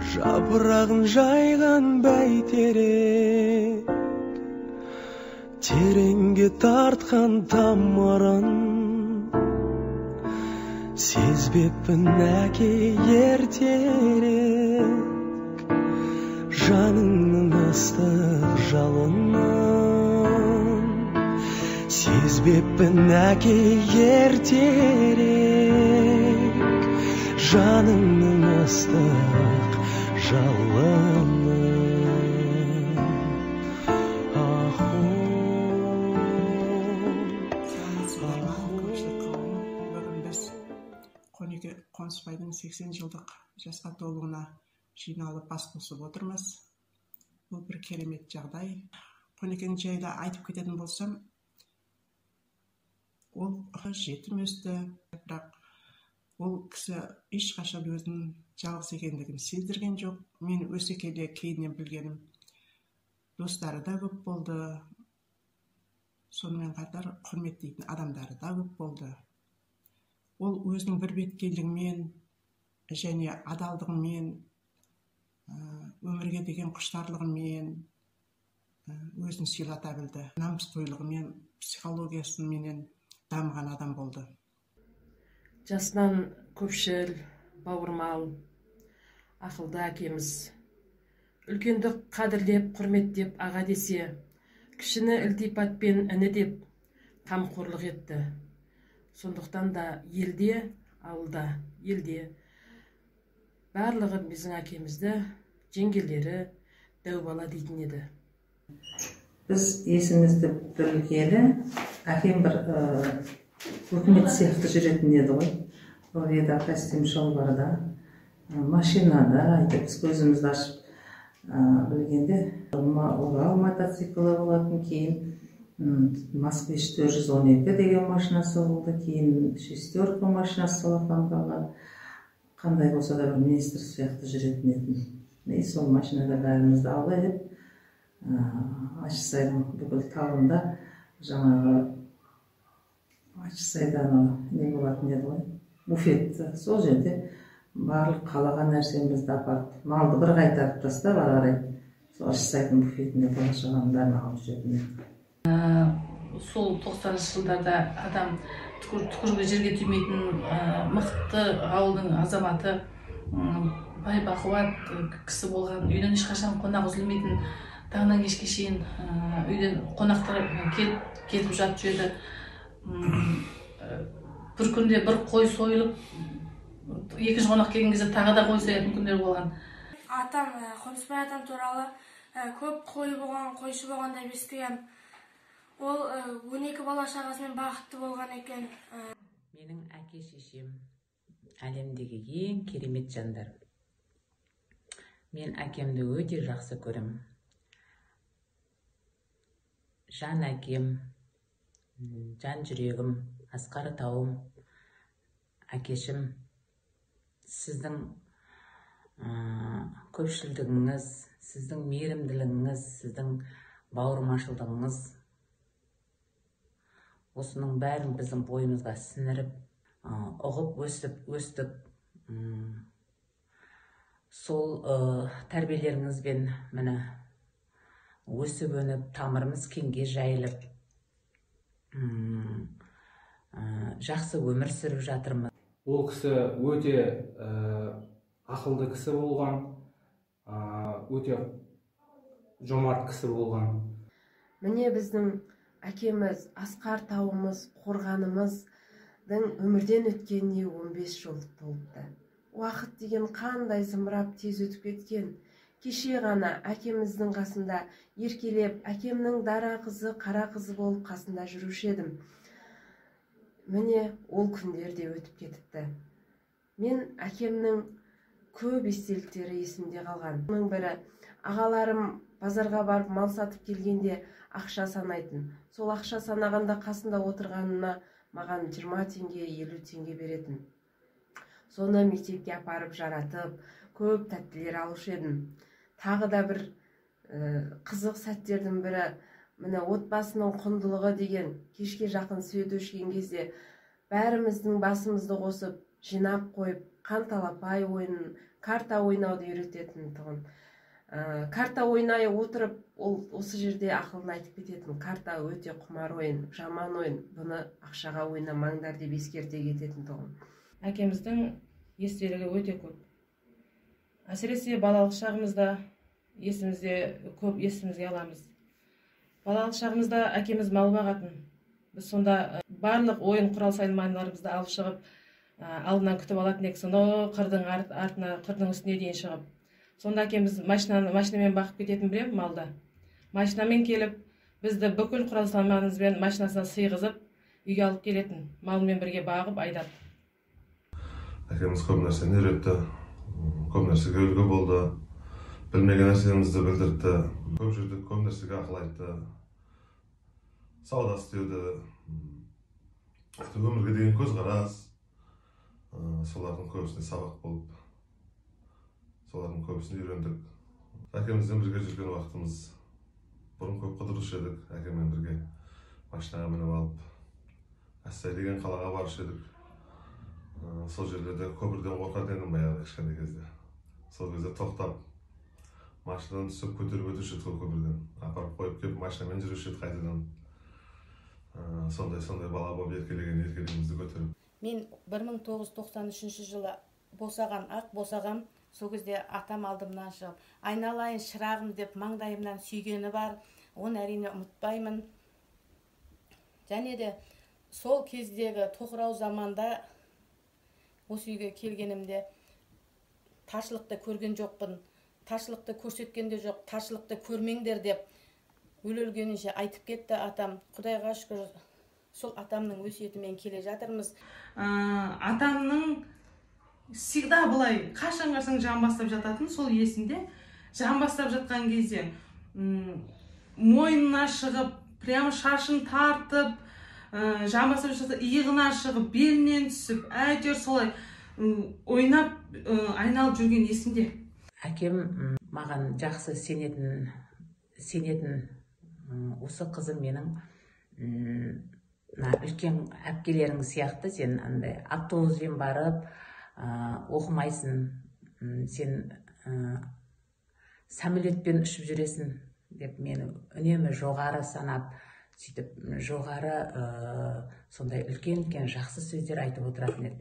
жапырағын жайған бәйтерек, тереңге тартқан тамырын сезбеппін әке ертерек, жаныңның ыстық жалынын сезбеппін әке ертерек, жаныңның ыстық жалынын. Қонысбайдың 80 жылдық жасқа толуына жиналып бас қосып отырмыз. Бұл бір керемет жағдай. Қонекең жайлы айтып кететін болсам, ол жетім өсті, бірақ ол кісі ешқашан өзінің жалғыз екендігін сездірген жоқ. Мен өсе келе кейіннен білгенім, достары да көп болды, сонымен қатар құрметтейтін адамдары да көп болды. Ол өзінің бірбеткейлігімен және адалдығымен, өмірге деген құштарлығымен өзін сыйлата білді. Намысқойлығымен, психологиясымен дамыған адам болды. Жасынан көпшіл, бауырмал, ақылды әкеміз. Үлкенді қадірлеп, құрметтеп аға десе, кішіні ілтипатпен іні деп қамқорлық етті. Сондықтан да елде, ауылда, елде барлығы біздің әкемізді жеңгелері дәу бала дейтін еді. Біз есімізді білгелі, әкем бір өкімет сияқты жүретін еді ғой. Ылғида костюм шалбарда, машинада, біз көзімізді ашып білгенде, Урал мотоциклі болатын, кейін Москвич 412 деген машинасы болды, кейін шестерка машинасы қалған. Қандай болса да бір министр сияқты жүретін едім. Сол машинада бәрімізді алып едік. Ащысайдың бүкіл тауында жаңағы Ащысайда не болатын еді ғой, буфетті. Сол жерде барлық қалаған нәрсемізді апарып, малды бір қайтарып тастап ары қарай сол Ащысайдың буфетінде бала-шағаның бәрін алып жүретін едік. Сол 90-шы жылдарда адам түкіргі жерге тимейтін мықты ауылдың азаматы, бай бақуат кісі болған, үйден ешқашан қонақ үзілмейтін, таңнан кешке шейін үйден қонақтар кетіп жатып жүреді. Бір күнде бір қой сойылып, екінші қонақ келген кезде тағы да қой соятын күндер болған. Атам, Қонысбай атам туралы көп қой болған, қойшы болған деп естігем. Ол 12 бала шағасымен бақытты болған екен. Менің әке-шешем әлемдегі ең керемет жандар. Мен әкемді өте жақсы көрем. Жан әкем, жан жүрегім, асқар тауым, әкешім, сіздің көпшілдігіңіз, сіздің мейірімділігіңіз, сіздің бауырмашылдығыңыз, осының бәрін біздің бойымызға сіңіріп, ұғып өстік. Сол тәрбиелеріңізбен міне өсіп өніп, тамырымыз кеңге жайылып, жақсы өмір сүріп жатырмыз. Ол кісі өте ақылды кісі болған, өте жомарт кісі болған. Міне біздің әкеміз, асқар тауымыз, қорғанымыздың өмірден өткеніне 15 жыл толыпты. Уақыт деген қандай зымырап тез өтіп кеткен. Кеше ғана әкеміздің қасында еркелеп, әкемнің дара қызы, қара қызы болып қасында жүруші едім. Міне ол күндер де өтіп кетіпті. Мен әкемнің көп естеліктері есімде қалған. Оның бірі, ағаларым базарға барып мал сатып келгенде ақша санайтын. Сол ақша санағанда қасында отырғанына маған 20 теңге, 50 теңге беретін. Соны мектепке апарып жаратып, көп тәттілер алушы едім. Тағы да бір қызық сәттердің бірі, міне отбасының құндылығы деген кешке жақын свет өшкен кезде бәріміздің басымызды қосып, жинап қойып, қан талапай ойынын карта ойнауды үйрететін тұғын. Карта ойнай отырып, ол осы жерде ақылын айтып кететін. Карта өте құмар ойын, жаман ойын, бұны ақшаға ойнамаңдар деп ескерте кететін тұғын. Әкеміздің естелігі өте көп. Әсіресе балалық шағымызда есімізге аламыз. Балалық шағымызда әкеміз мал бағатын. Біз сонда барлық ойын құрал саймандарымызды алып шығып, алдынан күтіп алатын едік. Сонда қырдың артына, қырдың үстіне дейін шығып. Сонда әкеміз машинамен бақып кететін білем малда. Машинамен келіп, бізді бүкіл құрал сайманымызбен машинасына сыйғызып, үйге алып келетін. Малмен бірге бағып, айдап. Әкеміз көп нәрсені үйретті, көп нәрсеге үлгі болды, білмеген нәрселерімізді білдірді, көп жерде көп нәрсеге ақыл айтты, сауда істеуді, өмірге деген көзқарас, солардың көбісіне сабақ болып, солардың көбісіне үйрендік. Әкемізден бірге жүрген уақытымыз, бұрын көп қыдырушы едік, әкеммен бірге машинаға мініп алып, Әссай деген қалаға барушы едік. Сол жерлерде көпірден қорқатын едім баяғы кішкентай кезде. Сол кезде тоқтап, машинадан түсіп көтеріп өтуші еді көпірден. Апарып қойып келіп машинамен жүруші еді қайтадан. Сондай бала болып еркелігімізді көтеріп. Мен 1993 жылы босағам. Сол кезде атам алдымнан шығып, айналайын шырағым деп маңдайымнан сүйгені бар. Оны әрине ұмытпаймын. Және де сол кездегі тоқырау заманда осы үйге келгенімде таршылықты көрген жоқпын, таршылықты көрсеткен де жоқ, таршылықты көрмеңдер деп өлгенінше айтып кетті атам. Құдайға шүкір, сол атамның өсиетімен келе жатырмыз. Атамның всегда былай қашан жан бастап жататын, сол есімде. Жан бастап жатқан кезде мойнына шығып, прямо шашын тартып, жан бастап жатса иығына шығып, белінен түсіп, әйтеуір солай ойнап, айналып жүрген есімде. Әкем маған жақсы сенетін осы қызым менің үлкен әпкелерің сияқты, сен андай автобуспен барып оқымайсың, сен самолетпен ұшып жүресің деп мені үнемі жоғары санап, сөйтіп жоғары сондай үлкен жақсы сөздер айтып отыратын еді.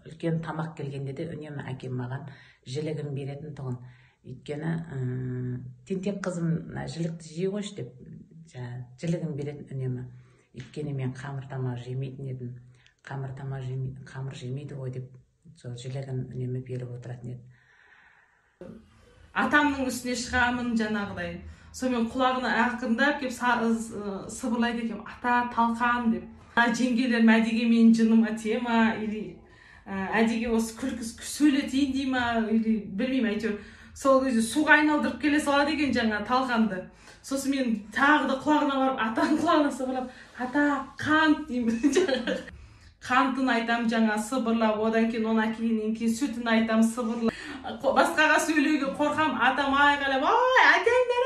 Үлкен тамақ келгенде де үнемі әкем маған жілігін беретін тұғын. Өйткені тентек қызым жілікті жей қойшы деп жілігін беретін үнемі. Өйткені мен қамыр тамақ жемейтін едім. Қамыр жемейді ғой деп сол жілігін үнемі беріп отыратын еді. Атамның үстіне шығамын жаңағыдай. Сонымен құлағына ақырындап кеп сыбырлайды екем, ата талқан деп. Жеңгелерім әдеге мен жыныма тие ма, или әдеге осы күлкі сөйлетейін дей ма, или білмеймін, әйтеуір. Сол кезде суға айналдырып келе салады екен жаңа талқанды. Сосын мен тағы да құлағына барып, атаның құлағына сыбырлап, ата қант деймін. Қантын айтам жаңа сыбырлап, одан кейін оны әкелгеннен кейін сүтін айтам сыбырлап. Басқаға сөйлеуге қорқам, атам айғайлап, ой, әкеңдер,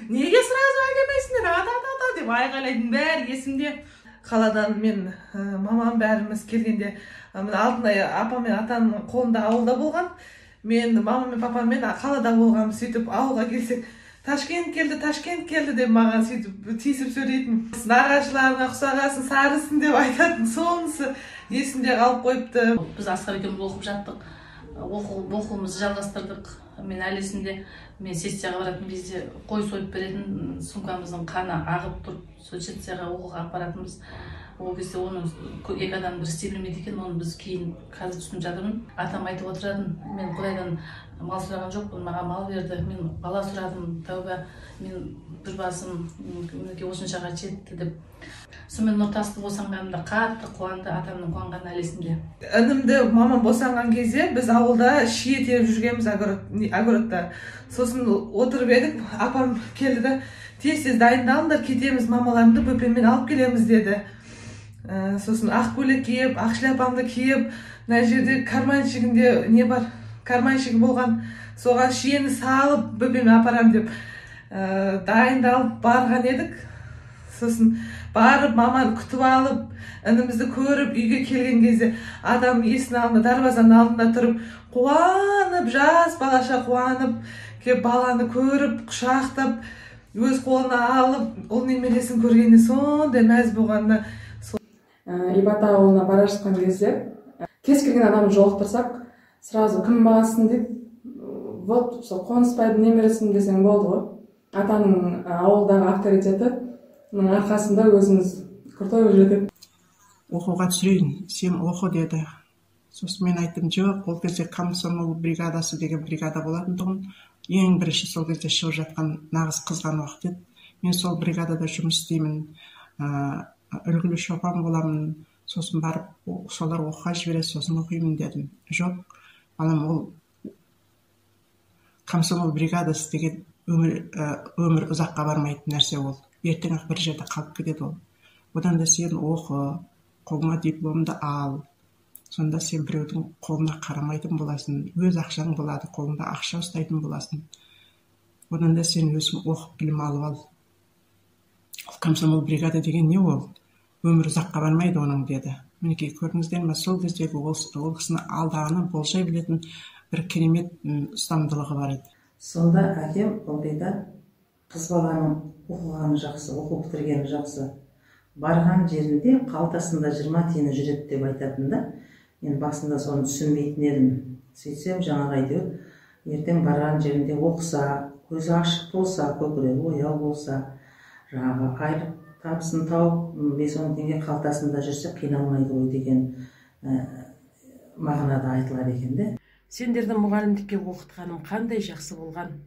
неге сразу әкелмейсіңдер, ата деп айғайлайтын бәрі есімде. Қаладан мен, мамам бәріміз келгенде, алдында апам мен атаның қолында ауылда болған. Мен мамам мен папаммен қалада болғам, сөйтіп ауылға келсек, Ташкент келді деп маған сөйтіп тиісіп сөйлейтін. Нағашыларына ұқсағасын, сарысын деп айтатын, сонысы есімде қалып қойыпты. Біз Асқар екеуміз оқып жаттық, оқуымызды жалғастырдық. Мен әлі есімде, мен сессияға баратын кезде қой сойып беретін, сумкамыздың қаны ағып тұрып, сол сессияға оқуға апаратынбыз. Ол кезде оны екі адам бір істей білмейді екен, оны біз кейін қазір түсініп жатырмын. Атам айтып отыратын, мен Құдайдан мал сұраған жоқпын, маған мал берді, мен бала сұрадым, тәуба, мен бір басым осыншаға жетті деп. Сонымен Нұртасты босанғанымда қатты қуанды, атамның қуанғаны әлі есімде. Інімді мамам босанған кезде біз ауылда шие теріп жүргенбіз огородта. Сосын отырып едік, апам келді де, тез дайындалыңдар, кетеміз, мамаларымды бөпеммен алып келеміз деді. Сосын ақ көйлек киіп, ақ шляпамды киіп, мына жерде карманшигінде не бар, карманшигі болған, соған шиені салып бөпеме апарам деп дайындалып барған едік. Сосын барып маманы күтіп алып, інімізді көріп үйге келген кезде адам есінің алдында, дарбазаның алдында тұрып, қуанып, жас балаша қуанып, кеп баланы көріп, құшақтап, өз қолына алып, ол немересін көргенде сондай мәз болғанда. Ибата ауылына бара жатқан кезде, кез келген адамды жолықтырсақ, сразу кім бағасын дейді, вот сол Қонысбайдың немересін десең болды ғой. Атаның ауылдағы авторитетінің арқасында өзіңіз крутой болып жетеді. Оқуға түсірейін, сен оқы деді. Сосын мен айттым, жоқ, ол кезде комсомол бригадасы деген бригада болатын тұғын. Ең бірінші сол кезде шығып жатқан нағыз қызған уақыт еді. Мен сол бригадада жұмыс істеймін, үлгілі шопан боламын, сосын барып солар оқуға жібереді, сосын оқимын дедім. Жоқ, балам, ол комсомол бригадасы деген өмір ұзаққа бармайтын нәрсе ол. Ертең ақ бір жерде қалып кетеді ол. Одан да сен оқы, қолыңа дипломды ал. Сонда сен біреудің қолына қарамайтын боласың, өз ақшаң болады, қолында ақша ұстайтын боласың. Одан да сен өзің оқып білім алып ал. Комсомол бригада деген не ол? Өмір ұзаққа бармайды оның деді. Мінекей көрдіңіздер ме, сол кездегі ол кісінің алдағаны болжай білетін бір керемет ұстамдылығы бар еді. Сонда әкем ылғида қыз баланың оқығаны жақсы, оқу бітіргені жақсы. Барған жерінде қалтасында 20 тиыны жүреді деп айтатын да. Мен басында соны түсінбейтін едім. Сөйтсем жаңағы әйтеуір, ертең барған жерінде оқыса, көзі ашық болса, көкірегі ояу болса, жаңағы айлық табысын тауып, 5-10 теңге қалтасында жүрсе қиналмайды ғой деген мағынада айтылады екен де. Сендерді мұғалімдікке оқытқаным қандай жақсы болған.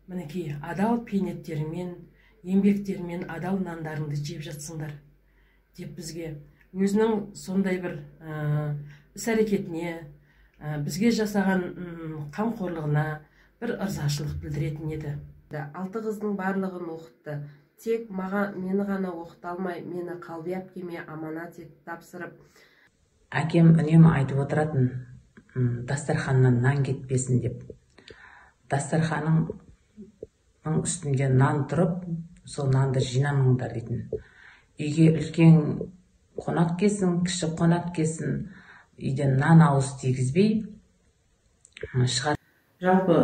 Мінекей, адал пейнеттерімен, еңбектерімен адал нандарыңды жеп жатсыңдар деп бізге өзінің сондай бір іс-әрекетіне, бізге жасаған қамқорлығына бір ырзашылық білдіретін еді. 6 қыздың барлығын оқытты. Тек мені ғана оқыта алмай, мені Қалби әпкеме аманат етіп тапсырып. Әкем үнемі айтып отыратын, дастарханнан нан кетпесін деп. Дастарханның үстінде нан тұрып, сол нанды жинамаңдар дейтін. Үйге үлкен қонақ келсін, кіші қонақ келсін, үйден нан ауыз тигізбей шығар. Жалпы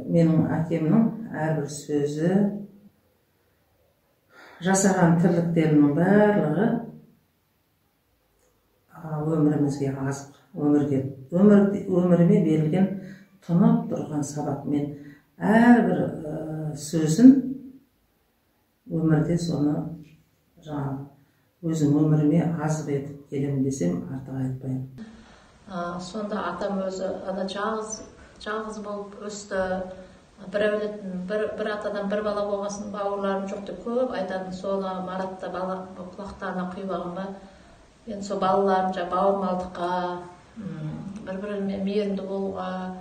менің әкемнің әрбір сөзі, жасаған тірліктерінің барлығы өмірімізге азық, өміріме берілген тұнып тұрған сабақ. Мен әрбір сөзін өмірде соны жаңағы өзім өміріме азық етіп келемін десем артық айтпаймын. Сонда атам өзі жалғыз болып өсті. Бір атадан бір бала болғасын, бауырларым жоқ деп көп айтатын. Соны Маратта бала құлақтарына құйып алған ба. Енді сол балаларым бауырмалдыққа, бір-бірімен мейірімді болуға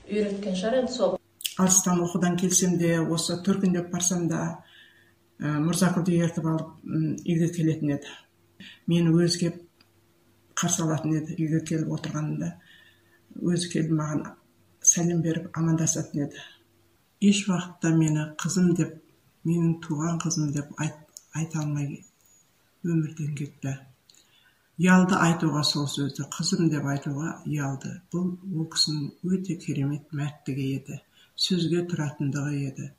үйреткен шығар енді сол. Алыстан оқудан келсем де, осы төркіндеп барсам да, Мұрзақұлды ертіп алып үйге келетін еді. Мені өзге қарсы алатын еді, үйге келіп отырғанында. Өзі келіп маған сәлем беріп амандасатын еді. Еш уақытта мені қызым деп, менің туған қызым деп айта алмай өмірден кетті. Ұялды айтуға сол сөзді, қызым деп айтуға ұялды. Бұл ол кісінің өте керемет мәрттігі еді, сөзге тұратындығы еді.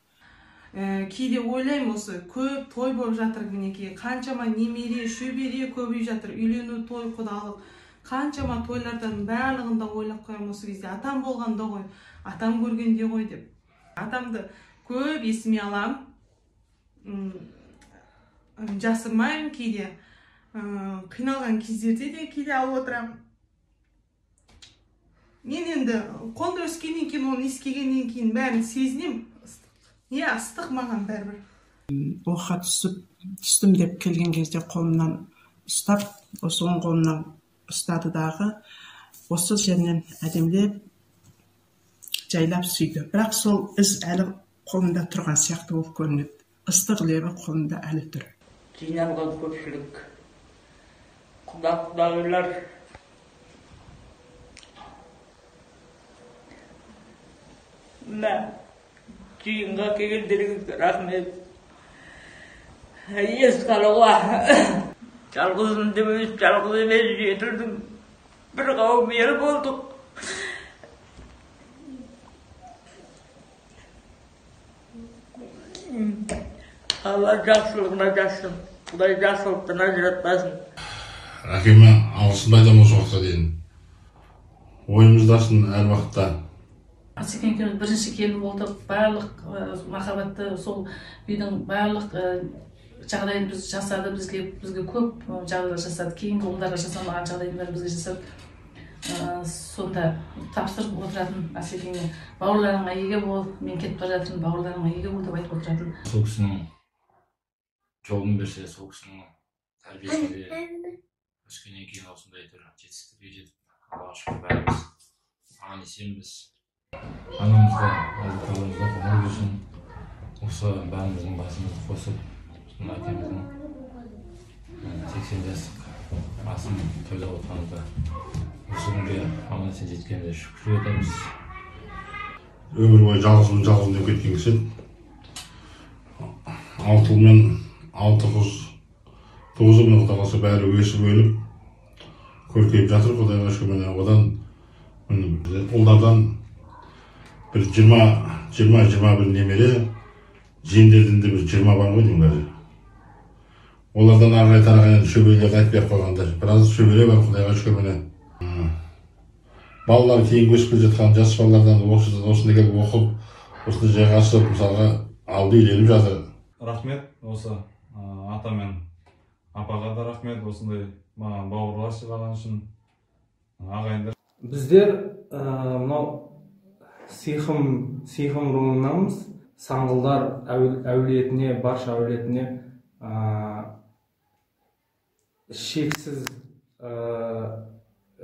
Кейде ойлаймын, осы көп той болып жатыр, мінекей қаншама немере, шөбере көбейіп жатыр, үйлену, той, құдалық, қаншама тойлардан барлығында ойлап қоямын осы кезде. Атам болғанда ғой, атам көргенде ғой деп. Атамды көп есіме алам, жасырмаймын, кейде қиналған кездерде де кейде алып отырамын. Мен енді қолда өскеннен кейін, оны ескегеннен кейін бәрін сезінем. Ыстық маған бәрібір. Оққа түстім деп келген кезде қолымнан ұстап, осы оң қолымнан ұстады дағы, осы жерінен әдемлеп жайлап сүйді. Бірақ сол із әлі қолында тұрған сияқты болып көрінеді. Ыстық лебі қолында әлі тұр. Жиналған көпшілік, құда-құдағилар, жиынға келгендеріңізге рахмет. Ес қалуға жалғызым деп жалғыз емес жетілдің. Bir қауым ел болдық. Allah жақсылығына жазсын. Құдай жақсылықтан ажыратпасын. Әкеме алғысын айтамын осы уақытқа дейін. Ойымыздасын әр уақытта. Асекең екеуміз бірінші келін болдық, барлық махаббатты, сол үйдің барлық жағдайын біз жасады, бізге көп жағдайлар жасады. Кейінгі ұлдарға жасамаған жағдайын бәрін бізге жасады. Сонда тапсырып отыратын Асекеңе, бауырларыңа еге бол, мен кетіп бара жатырмын, бауырларыңа еге бол деп айтып отыратын. Сол кісінің жолын берсе, сол кісінің тәрбиесінде өскеннен кейін осындай бір жетістікке жетіп, Аллаға шүкір бәріміз аман есенбіз. Анамызға, алды-қаламызға ғұмыр берсін. Осы бәріміздің басымызды қосып, әкеміздің 80 жастық асын тойлап отырғанымызда осы күнге аман есен жеткенімізге шүкір етеміз. Өмір бойы жалғызбын деп кеткен кісі. 6 ұл мен 6 қыз, 9 ұл мен қалса бәрі өсіп өніп көркейіп жатыр. Құдайға шүкір. Одан ұлдардан бір 20-21 немере, жиендерден де бір 20 бар ғой деймін қазір. Олардан ары тараған шөберелерді айтып беріп қойғандар. Біраз шөбере бар, Құдайға шүкір. Міне балалар кейін өсіп келе жатқан жас балалардан осында келіп оқып, осында жайғасып, мысалға алды үйленіп жатыр. Рахмет осы ата мен апаға да рахмет, осындай маған бауырлас сыйлаған үшін ағайындар. Біздер мынау Сиқым руынанбыз. Саңғылдар әулетіне, барша әулетіне шексіз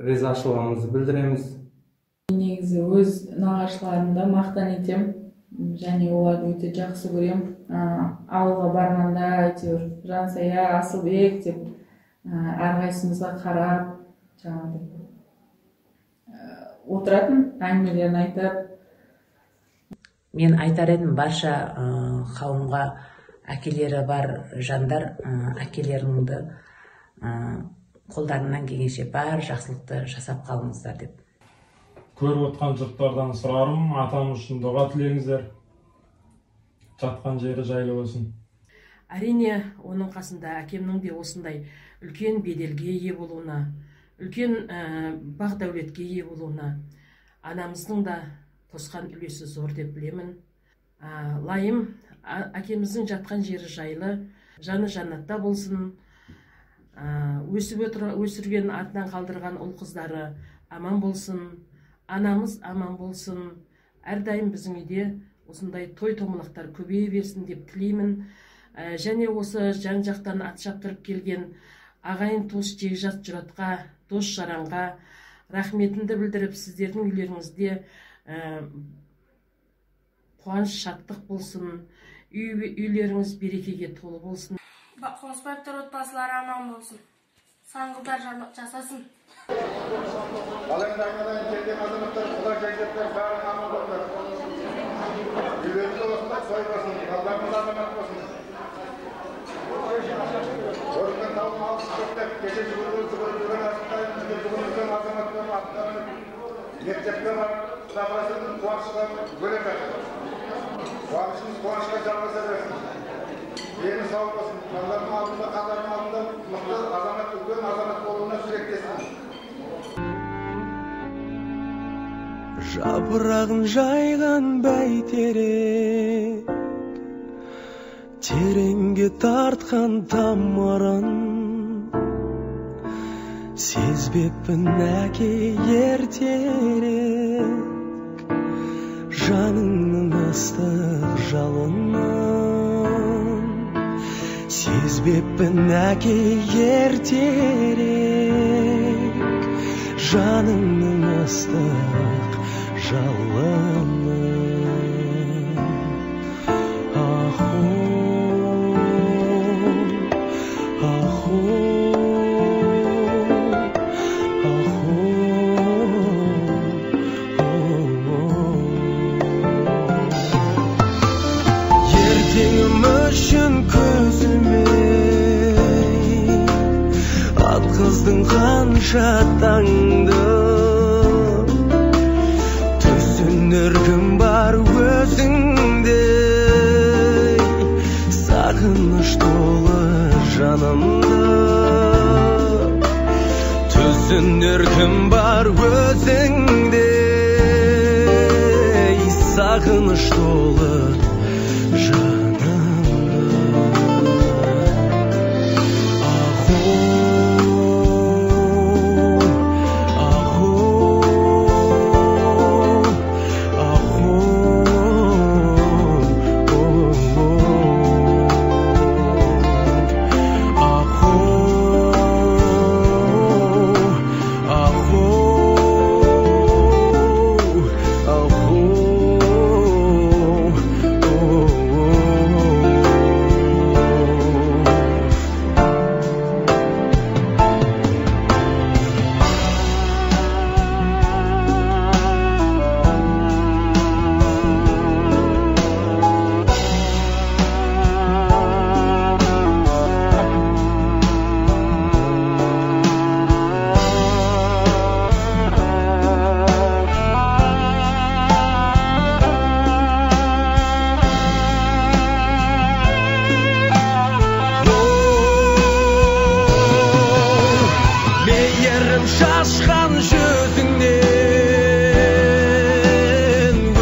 ризашылығымызды білдіреміз. Негізі өз нағашыларымды мақтан етем, және оларды өте жақсы көрем. Ауылға барғанда әйтеуір Жансая, Асылбек деп әрқайсымызға қарап, жаңағыдай отыратын, әңгімелерін айтып. Мен айтар едім, барша қауымға әкелері бар жандар, әкелеріңді қолдарынан келгенше бар жақсылықты жасап қалыңыздар деп. Көріп отқан жұрттардан сұрарым, атам үшін дұға тілеңіздер. Жатқан жері жайлы болсын. Әрине, оның қасында әкемнің де осындай үлкен беделге ие болуына, үлкен бақ дәулетке ие болуына анамыздың да қосқан үлесі зор деп білемін. Лайым, әкеміздің жатқан жері жайлы, жаны жаннатта болсын. Өсірген артынан қалдырған ұл қыздары аман болсын. Анамыз аман болсын. Әрдайым біздің үйде осындай той томалақтар көбейе берсін деп тілеймін. Және осы жан жақтан ат шаптырып келген ағайын туыс жекжат жұратқа, дос жаранға рахметімді білдіріп, сіздердің үйлеріңізде қуаныш шаттық болсын, үйлеріңіз берекеге толы болсын. Қонысбаевтар отбасылары аман болсын. Саңғылдар жасасын. Алаңдағадан келген азаматтар, құда жайдеттер бәрін аман болыңдар. Үйлеріңіз осында той болсын, балдарыңыз азамат болсын. Орынған тауын алып көптеп, кеше жүгірген азаматтарын аттарын мектепке барып, табасының қуанышқа бөлек жатыр. Қуанышымыз қуанышқа жалғаса берсін. Ені сау болсын, балалардың алдында, қазардың алдында мықты азамат, үлкен азамат болуына тілектеспін. Жапырағын жайған бәйтерек, тереңге тартқан тамырын, сезбекпін әке ертерек, жаныңның ыстық жалынын. Сезбекпін әке ертерек, жаныңның ыстық жалынын. Ертеңім үшін көзілмей атқыздың қанша таңды, түсінер кім бар өзіңдей, сағын жанымды түсінер кім бар өзіңдей сағыныш толы шашқан жүзіңнен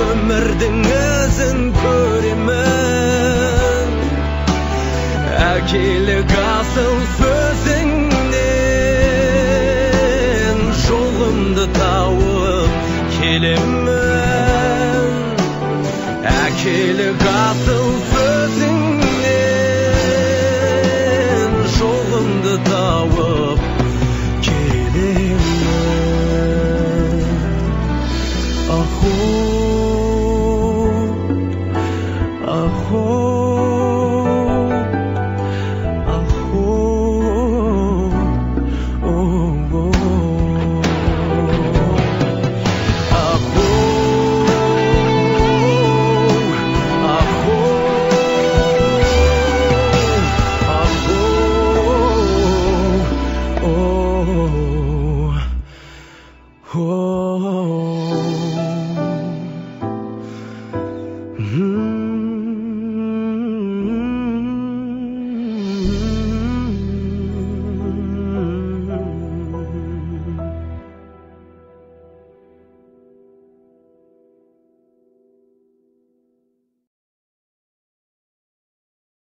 өмірдің ізін көремін әкелік асыл сөзіңнен жолымды тауып келемін әкелік асыл сөзіңнен жолымды тауып келемін.